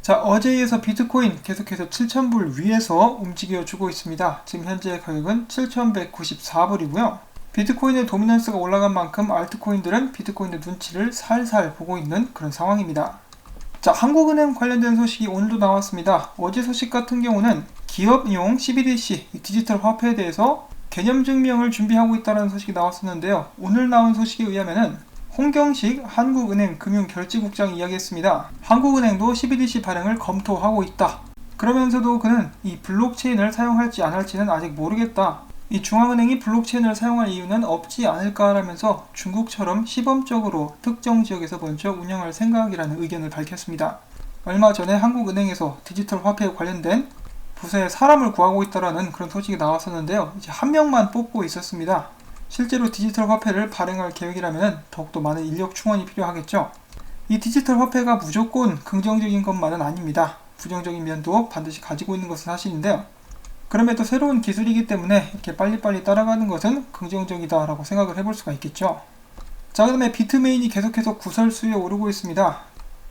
자, 어제에 이어서 비트코인 계속해서 7,000불 위에서 움직여주고 있습니다. 지금 현재 가격은 7,194불이고요. 비트코인의 도미넌스가 올라간 만큼 알트코인들은 비트코인의 눈치를 살살 보고 있는 그런 상황입니다. 자, 한국은행 관련된 소식이 오늘도 나왔습니다. 어제 소식 같은 경우는 기업용 CBDC 디지털 화폐에 대해서 개념 증명을 준비하고 있다는 소식이 나왔었는데요. 오늘 나온 소식에 의하면은 홍경식 한국은행 금융결제국장이 이야기했습니다. 한국은행도 CBDC 발행을 검토하고 있다. 그러면서도 그는 이 블록체인을 사용할지 안 할지는 아직 모르겠다. 이 중앙은행이 블록체인을 사용할 이유는 없지 않을까라면서 중국처럼 시범적으로 특정 지역에서 먼저 운영할 생각이라는 의견을 밝혔습니다. 얼마 전에 한국은행에서 디지털 화폐에 관련된 부서에 사람을 구하고 있다라는 그런 소식이 나왔었는데요. 이제 한 명만 뽑고 있었습니다. 실제로 디지털 화폐를 발행할 계획이라면 더욱더 많은 인력 충원이 필요하겠죠. 이 디지털 화폐가 무조건 긍정적인 것만은 아닙니다. 부정적인 면도 반드시 가지고 있는 것은 사실인데요. 그럼에도 새로운 기술이기 때문에 이렇게 빨리빨리 따라가는 것은 긍정적이다라고 생각을 해볼 수가 있겠죠. 자, 그 다음에 비트메인이 계속해서 구설수에 오르고 있습니다.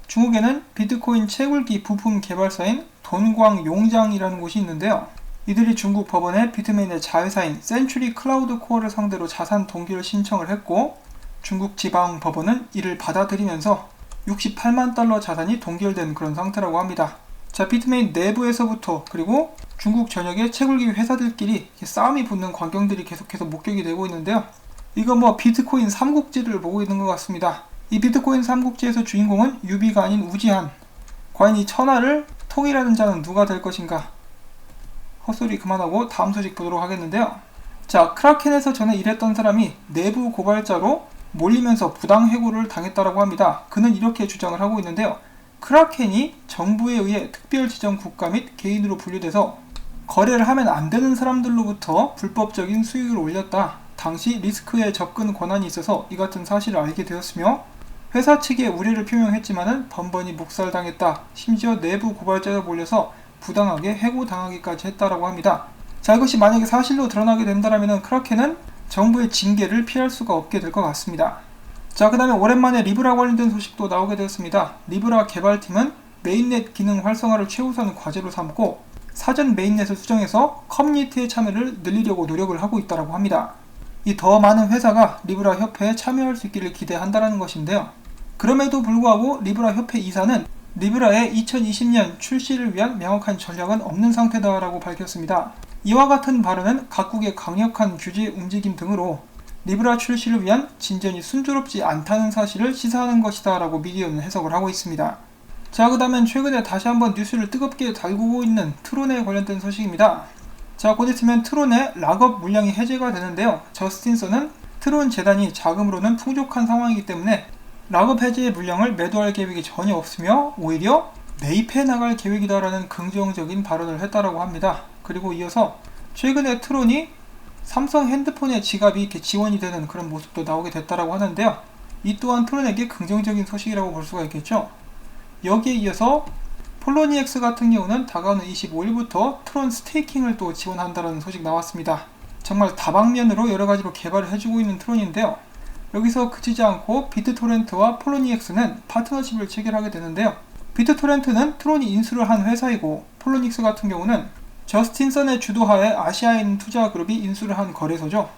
중국에는 비트코인 채굴기 부품 개발사인 돈광용장이라는 곳이 있는데요. 이들이 중국 법원에 비트메인의 자회사인 센츄리 클라우드 코어를 상대로 자산 동결 신청을 했고, 중국 지방 법원은 이를 받아들이면서 68만 달러 자산이 동결된 그런 상태라고 합니다. 자, 비트메인 내부에서부터 그리고 중국 전역의 채굴기 회사들끼리 싸움이 붙는 광경들이 계속해서 목격이 되고 있는데요. 이거 비트코인 삼국지를 보고 있는 것 같습니다. 이 비트코인 삼국지에서 주인공은 유비가 아닌 우지한. 과연 이 천하를 통일하는 자는 누가 될 것인가? 헛소리 그만하고 다음 소식 보도록 하겠는데요. 자, 크라켄에서 전에 일했던 사람이 내부 고발자로 몰리면서 부당 해고를 당했다고 합니다. 그는 이렇게 주장을 하고 있는데요. 크라켄이 정부에 의해 특별 지정 국가 및 개인으로 분류돼서 거래를 하면 안 되는 사람들로부터 불법적인 수익을 올렸다. 당시 리스크에 접근 권한이 있어서 이 같은 사실을 알게 되었으며 회사 측에 우려를 표명했지만은 번번이 묵살당했다. 심지어 내부 고발자가 몰려서 부당하게 해고당하기까지 했다라고 합니다. 자, 이것이 만약에 사실로 드러나게 된다면 크라켄은 정부의 징계를 피할 수가 없게 될 것 같습니다. 자, 그 다음에 오랜만에 리브라 관련된 소식도 나오게 되었습니다. 리브라 개발팀은 메인넷 기능 활성화를 최우선 과제로 삼고 사전 메인넷을 수정해서 커뮤니티의 참여를 늘리려고 노력을 하고 있다고 합니다. 이 더 많은 회사가 리브라 협회에 참여할 수 있기를 기대한다는 것인데요. 그럼에도 불구하고 리브라 협회 이사는 리브라의 2020년 출시를 위한 명확한 전략은 없는 상태다라고 밝혔습니다. 이와 같은 발언은 각국의 강력한 규제 움직임 등으로 리브라 출시를 위한 진전이 순조롭지 않다는 사실을 시사하는 것이다 라고 미디어는 해석을 하고 있습니다. 자, 그 다음엔 최근에 다시 한번 뉴스를 뜨겁게 달구고 있는 트론에 관련된 소식입니다. 자, 곧 있으면 트론의 락업 물량이 해제가 되는데요. 저스틴선은 트론 재단이 자금으로는 풍족한 상황이기 때문에 락업 해제의 물량을 매도할 계획이 전혀 없으며 오히려 매입해 나갈 계획이다라는 긍정적인 발언을 했다라고 합니다. 그리고 이어서 최근에 트론이 삼성 핸드폰의 지갑이 이렇게 지원이 되는 그런 모습도 나오게 됐다라고 하는데요. 이 또한 트론에게 긍정적인 소식이라고 볼 수가 있겠죠. 여기에 이어서 폴로니엑스 같은 경우는 다가오는 25일부터 트론 스테이킹을 또 지원한다는 소식 나왔습니다. 정말 다방면으로 여러가지로 개발을 해주고 있는 트론인데요. 여기서 그치지 않고 비트토렌트와 폴로니엑스는 파트너십을 체결하게 되는데요. 비트토렌트는 트론이 인수를 한 회사이고 폴로닉스 같은 경우는 저스틴선의 주도하에 아시아인 투자그룹이 인수를 한 거래소죠.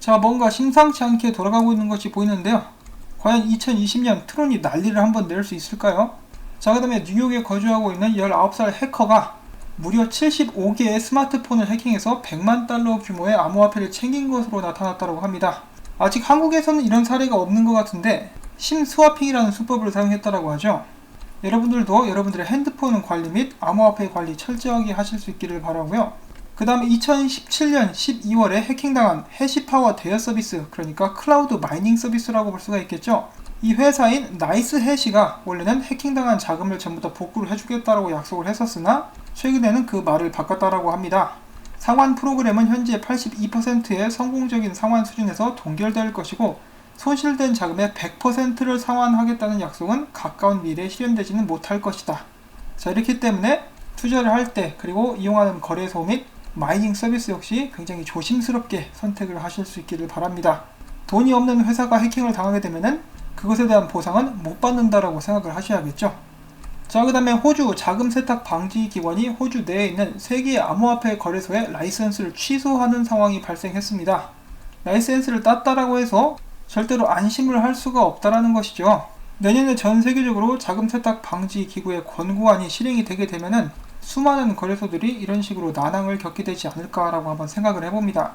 자, 뭔가 심상치 않게 돌아가고 있는 것이 보이는데요. 과연 2020년 트론이 난리를 한번 낼 수 있을까요? 자, 그 다음에 뉴욕에 거주하고 있는 19살 해커가 무려 75개의 스마트폰을 해킹해서 100만 달러 규모의 암호화폐를 챙긴 것으로 나타났다고 합니다. 아직 한국에서는 이런 사례가 없는 것 같은데 심스와핑이라는 수법을 사용했다고 하죠. 여러분들도 여러분들의 핸드폰 관리 및 암호화폐 관리 철저하게 하실 수 있기를 바라고요. 그 다음에 2017년 12월에 해킹당한 해시파워 대여 서비스, 그러니까 클라우드 마이닝 서비스라고 볼 수가 있겠죠. 이 회사인 나이스해시가 원래는 해킹당한 자금을 전부 다 복구를 해주겠다라고 약속을 했었으나 최근에는 그 말을 바꿨다라고 합니다. 상환 프로그램은 현재 82%의 성공적인 상환 수준에서 동결될 것이고 손실된 자금의 100%를 상환하겠다는 약속은 가까운 미래에 실현되지는 못할 것이다. 자, 이렇기 때문에 투자를 할 때 그리고 이용하는 거래소 및 마이닝 서비스 역시 굉장히 조심스럽게 선택을 하실 수 있기를 바랍니다. 돈이 없는 회사가 해킹을 당하게 되면은 그것에 대한 보상은 못 받는다라고 생각을 하셔야겠죠. 자, 그 다음에 호주 자금 세탁 방지 기관이 호주 내에 있는 세계 암호화폐 거래소의 라이선스를 취소하는 상황이 발생했습니다. 라이선스를 땄다라고 해서 절대로 안심을 할 수가 없다라는 것이죠. 내년에 전 세계적으로 자금 세탁 방지 기구의 권고안이 실행이 되게 되면은 수많은 거래소들이 이런 식으로 난항을 겪게 되지 않을까라고 한번 생각을 해봅니다.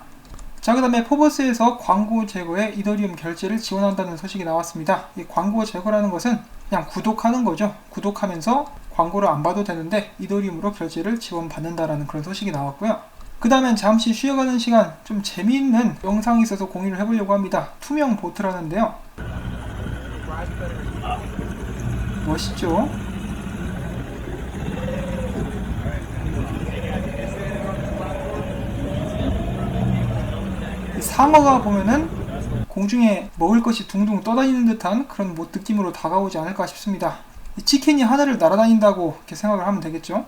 자, 그 다음에 포버스에서 광고 제거에 이더리움 결제를 지원한다는 소식이 나왔습니다. 이 광고 제거라는 것은 그냥 구독하는 거죠. 구독하면서 광고를 안 봐도 되는데 이더리움으로 결제를 지원받는다라는 그런 소식이 나왔고요. 그 다음엔 잠시 쉬어가는 시간 좀 재미있는 영상이 있어서 공유를 해보려고 합니다. 투명 보트라는데요. 멋있죠? 상어가 보면은 공중에 먹을 것이 둥둥 떠다니는 듯한 그런 느낌으로 다가오지 않을까 싶습니다. 이 치킨이 하늘을 날아다닌다고 이렇게 생각을 하면 되겠죠.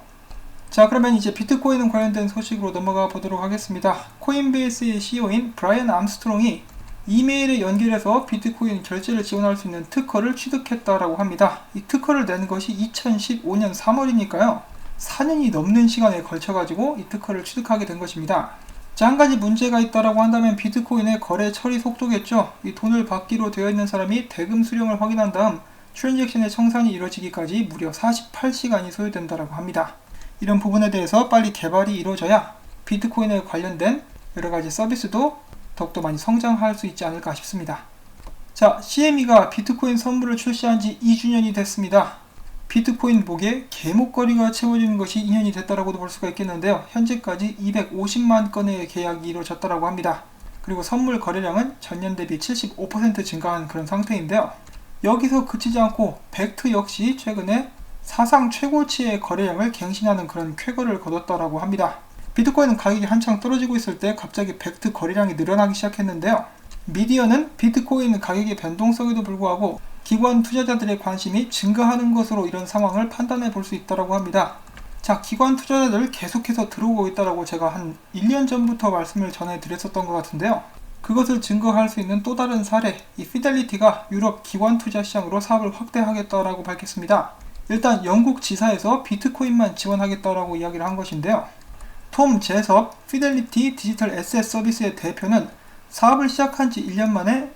자, 그러면 이제 비트코인 관련된 소식으로 넘어가 보도록 하겠습니다. 코인베이스의 CEO인 브라이언 암스트롱이 이메일에 연결해서 비트코인 결제를 지원할 수 있는 특허를 취득했다라고 합니다. 이 특허를 낸 것이 2015년 3월이니까요. 4년이 넘는 시간에 걸쳐가지고 이 특허를 취득하게 된 것입니다. 자, 한 가지 문제가 있다라고 한다면 비트코인의 거래 처리 속도겠죠. 이 돈을 받기로 되어 있는 사람이 대금 수령을 확인한 다음 트랜잭션의 청산이 이루어지기까지 무려 48시간이 소요된다라고 합니다. 이런 부분에 대해서 빨리 개발이 이루어져야 비트코인에 관련된 여러가지 서비스도 더욱더 많이 성장할 수 있지 않을까 싶습니다. 자, CME가 비트코인 선물을 출시한 지 2주년이 됐습니다. 비트코인 목에 개목걸이가 채워지는 것이 2년이 됐다라고도 볼 수가 있겠는데요. 현재까지 250만 건의 계약이 이루어졌다라고 합니다. 그리고 선물 거래량은 전년 대비 75% 증가한 그런 상태인데요. 여기서 그치지 않고 벡트 역시 최근에 사상 최고치의 거래량을 갱신하는 그런 쾌거를 거뒀다라고 합니다. 비트코인은 가격이 한창 떨어지고 있을 때 갑자기 벡트 거래량이 늘어나기 시작했는데요. 미디어는 비트코인 가격의 변동성에도 불구하고 기관 투자자들의 관심이 증가하는 것으로 이런 상황을 판단해 볼 수 있다고 합니다. 자, 기관 투자자들 계속해서 들어오고 있다고 제가 한 1년 전부터 말씀을 전해드렸었던 것 같은데요. 그것을 증거할 수 있는 또 다른 사례, 이 피델리티가 유럽 기관 투자 시장으로 사업을 확대하겠다라고 밝혔습니다. 일단 영국 지사에서 비트코인만 지원하겠다라고 이야기를 한 것인데요. 톰 제섭 피델리티 디지털 에셋 서비스의 대표는 사업을 시작한 지 1년 만에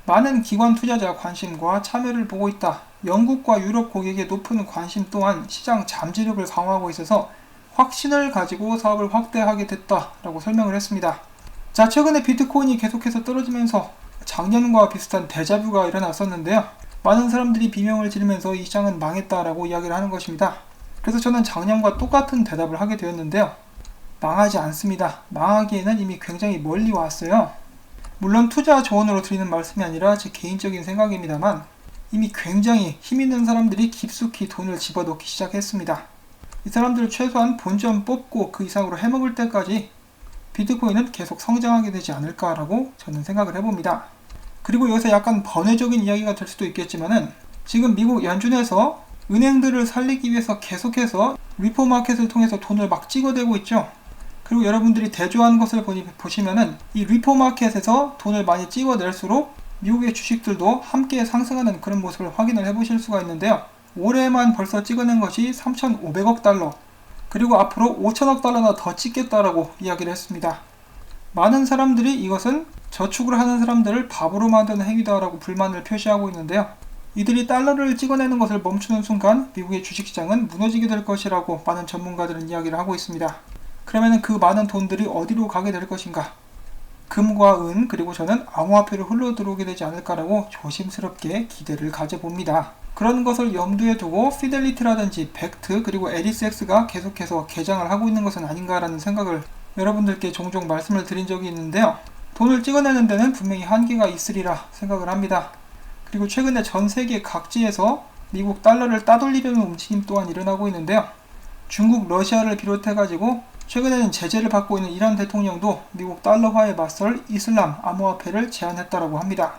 많은 기관 투자자 관심과 참여를 보고 있다. 영국과 유럽 고객의 높은 관심 또한 시장 잠재력을 강화하고 있어서 확신을 가지고 사업을 확대하게 됐다라고 설명을 했습니다. 자, 최근에 비트코인이 계속해서 떨어지면서 작년과 비슷한 데자뷰가 일어났었는데요. 많은 사람들이 비명을 지르면서 이 시장은 망했다라고 이야기를 하는 것입니다. 그래서 저는 작년과 똑같은 대답을 하게 되었는데요. 망하지 않습니다. 망하기에는 이미 굉장히 멀리 왔어요. 물론 투자 조언으로 드리는 말씀이 아니라 제 개인적인 생각입니다만 이미 굉장히 힘있는 사람들이 깊숙이 돈을 집어넣기 시작했습니다. 이 사람들을 최소한 본전 뽑고 그 이상으로 해먹을 때까지 비트코인은 계속 성장하게 되지 않을까라고 저는 생각을 해봅니다. 그리고 여기서 약간 번외적인 이야기가 될 수도 있겠지만은 지금 미국 연준에서 은행들을 살리기 위해서 계속해서 리포 마켓을 통해서 돈을 막 찍어대고 있죠. 그리고 여러분들이 대조하는 것을 보시면은 이 리포 마켓에서 돈을 많이 찍어낼수록 미국의 주식들도 함께 상승하는 그런 모습을 확인을 해보실 수가 있는데요. 올해만 벌써 찍어낸 것이 3,500억 달러, 그리고 앞으로 5천억 달러나 더 찍겠다라고 이야기를 했습니다. 많은 사람들이 이것은 저축을 하는 사람들을 바보로 만드는 행위다라고 불만을 표시하고 있는데요. 이들이 달러를 찍어내는 것을 멈추는 순간 미국의 주식시장은 무너지게 될 것이라고 많은 전문가들은 이야기를 하고 있습니다. 그러면 그 많은 돈들이 어디로 가게 될 것인가? 금과 은, 그리고 저는 암호화폐로 흘러 들어오게 되지 않을까라고 조심스럽게 기대를 가져봅니다. 그런 것을 염두에 두고 피델리티라든지 벡트 그리고 에리스X가 계속해서 개장을 하고 있는 것은 아닌가라는 생각을 여러분들께 종종 말씀을 드린 적이 있는데요. 돈을 찍어내는 데는 분명히 한계가 있으리라 생각을 합니다. 그리고 최근에 전 세계 각지에서 미국 달러를 따돌리려는 움직임 또한 일어나고 있는데요. 중국, 러시아를 비롯해가지고 최근에는 제재를 받고 있는 이란 대통령도 미국 달러화에 맞설 이슬람 암호화폐를 제안했다라고 합니다.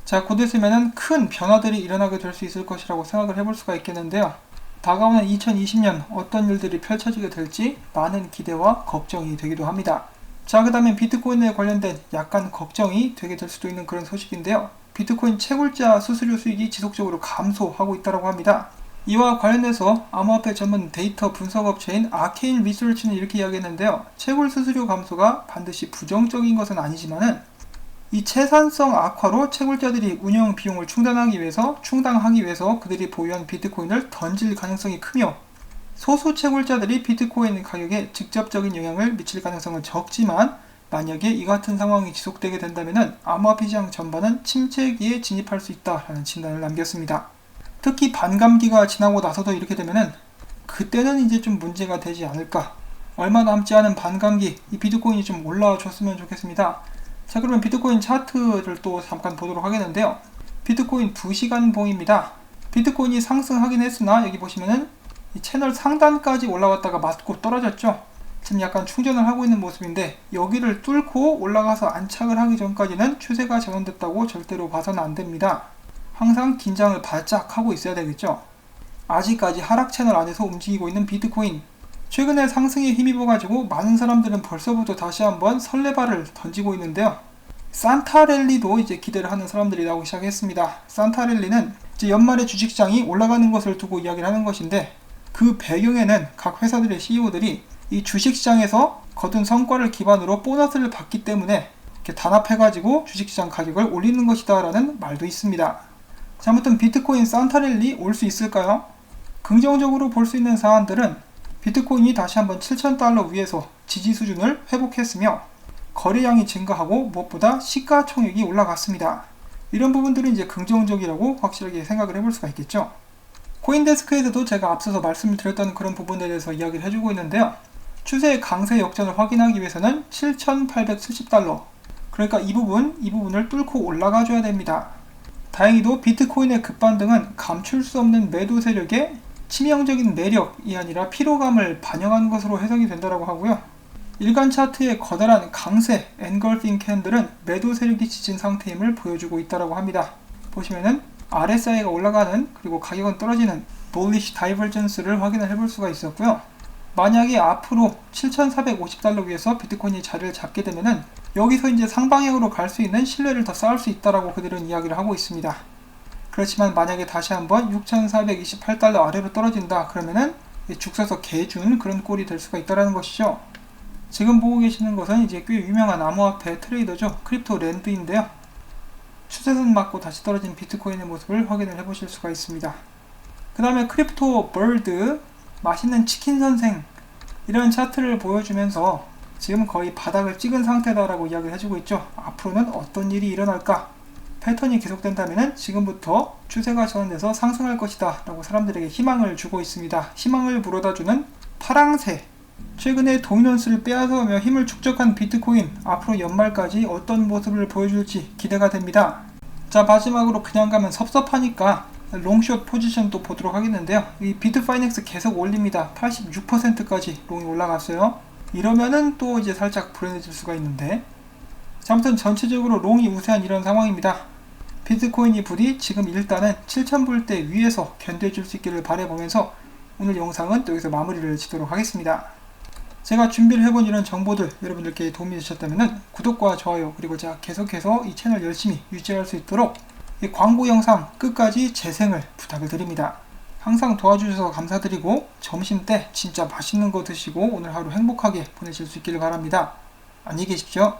자, 곧 있으면은 큰 변화들이 일어나게 될 수 있을 것이라고 생각을 해볼 수가 있겠는데요. 다가오는 2020년 어떤 일들이 펼쳐지게 될지 많은 기대와 걱정이 되기도 합니다. 자, 그 다음에 비트코인에 관련된 약간 걱정이 되게 될 수도 있는 그런 소식인데요. 비트코인 채굴자 수수료 수익이 지속적으로 감소하고 있다고 합니다. 이와 관련해서 암호화폐 전문 데이터 분석업체인 아케인 리서치는 이렇게 이야기했는데요. 채굴 수수료 감소가 반드시 부정적인 것은 아니지만은 이 채산성 악화로 채굴자들이 운영 비용을 충당하기 위해서 그들이 보유한 비트코인을 던질 가능성이 크며, 소수 채굴자들이 비트코인 가격에 직접적인 영향을 미칠 가능성은 적지만, 만약에 이 같은 상황이 지속되게 된다면 암호화폐 시장 전반은 침체기에 진입할 수 있다라는 진단을 남겼습니다. 특히 반감기가 지나고 나서도 이렇게 되면은 그때는 이제 좀 문제가 되지 않을까. 얼마 남지 않은 반감기, 이 비트코인이 좀 올라와줬으면 좋겠습니다. 자, 그러면 비트코인 차트를 또 잠깐 보도록 하겠는데요. 비트코인 2시간 봉입니다. 비트코인이 상승하긴 했으나 여기 보시면은 이 채널 상단까지 올라왔다가 맞고 떨어졌죠. 지금 약간 충전을 하고 있는 모습인데, 여기를 뚫고 올라가서 안착을 하기 전까지는 추세가 전환됐다고 절대로 봐서는 안 됩니다. 항상 긴장을 바짝 하고 있어야 되겠죠. 아직까지 하락 채널 안에서 움직이고 있는 비트코인, 최근에 상승에 힘입어가지고 많은 사람들은 벌써부터 다시 한번 설레발을 던지고 있는데요. 산타랠리도 이제 기대를 하는 사람들이 나오기 시작했습니다. 산타랠리는 이제 연말에 주식시장이 올라가는 것을 두고 이야기를 하는 것인데, 그 배경에는 각 회사들의 CEO들이 이 주식시장에서 거둔 성과를 기반으로 보너스를 받기 때문에 이렇게 단합해가지고 주식시장 가격을 올리는 것이다 라는 말도 있습니다. 자, 아무튼 비트코인 산타랠리 올 수 있을까요? 긍정적으로 볼 수 있는 사안들은 비트코인이 다시 한번 7,000달러 위에서 지지 수준을 회복했으며, 거래량이 증가하고 무엇보다 시가총액이 올라갔습니다. 이런 부분들은 이제 긍정적이라고 확실하게 생각을 해볼 수가 있겠죠. 코인데스크에서도 제가 앞서서 말씀을 드렸던 그런 부분에 대해서 이야기를 해주고 있는데요. 추세의 강세 역전을 확인하기 위해서는 7,870달러, 그러니까 이 부분을 뚫고 올라가줘야 됩니다. 다행히도 비트코인의 급반등은 감출 수 없는 매도 세력의 치명적인 매력이 아니라 피로감을 반영한 것으로 해석이 된다고 하고요. 일간 차트의 거대한 강세 엔걸핑 캔들은 매도 세력이 지진 상태임을 보여주고 있다고 합니다. 보시면은 RSI가 올라가는, 그리고 가격은 떨어지는 bullish divergence를 확인을 해볼 수가 있었고요. 만약에 앞으로 7,450달러 위에서 비트코인이 자리를 잡게 되면은 여기서 이제 상방향으로 갈 수 있는 신뢰를 더 쌓을 수 있다라고 그들은 이야기를 하고 있습니다. 그렇지만 만약에 다시 한번 6,428달러 아래로 떨어진다 그러면은 죽 서서 개준 그런 꼴이 될 수가 있다라는 것이죠. 지금 보고 계시는 것은 이제 꽤 유명한 암호화폐 트레이더죠. 크립토랜드인데요. 추세선 맞고 다시 떨어진 비트코인의 모습을 확인을 해보실 수가 있습니다. 그 다음에 크립토 벌드, 맛있는 치킨 선생, 이런 차트를 보여주면서 지금 거의 바닥을 찍은 상태다라고 이야기를 해주고 있죠. 앞으로는 어떤 일이 일어날까? 패턴이 계속된다면 지금부터 추세가 전환돼서 상승할 것이다 라고 사람들에게 희망을 주고 있습니다. 희망을 불어다주는 파랑새, 최근에 도미넌스를 빼앗아오며 힘을 축적한 비트코인, 앞으로 연말까지 어떤 모습을 보여줄지 기대가 됩니다. 자, 마지막으로 그냥 가면 섭섭하니까 롱숏 포지션 또 보도록 하겠는데요. 이 비트파이넥스 계속 올립니다. 86%까지 롱이 올라갔어요. 이러면은 또 이제 살짝 불안해질 수가 있는데, 자, 아무튼 전체적으로 롱이 우세한 이런 상황입니다. 비트코인이 부디 지금 일단은 7,000불대 위에서 견뎌줄 수 있기를 바라보면서 오늘 영상은 또 여기서 마무리를 짓도록 하겠습니다. 제가 준비를 해본 이런 정보들 여러분들께 도움이 되셨다면 구독과 좋아요, 그리고 제가 계속해서 이 채널 열심히 유지할 수 있도록 이 광고 영상 끝까지 재생을 부탁을 드립니다. 항상 도와주셔서 감사드리고 점심때 진짜 맛있는 거 드시고 오늘 하루 행복하게 보내실 수 있기를 바랍니다. 안녕히 계십시오.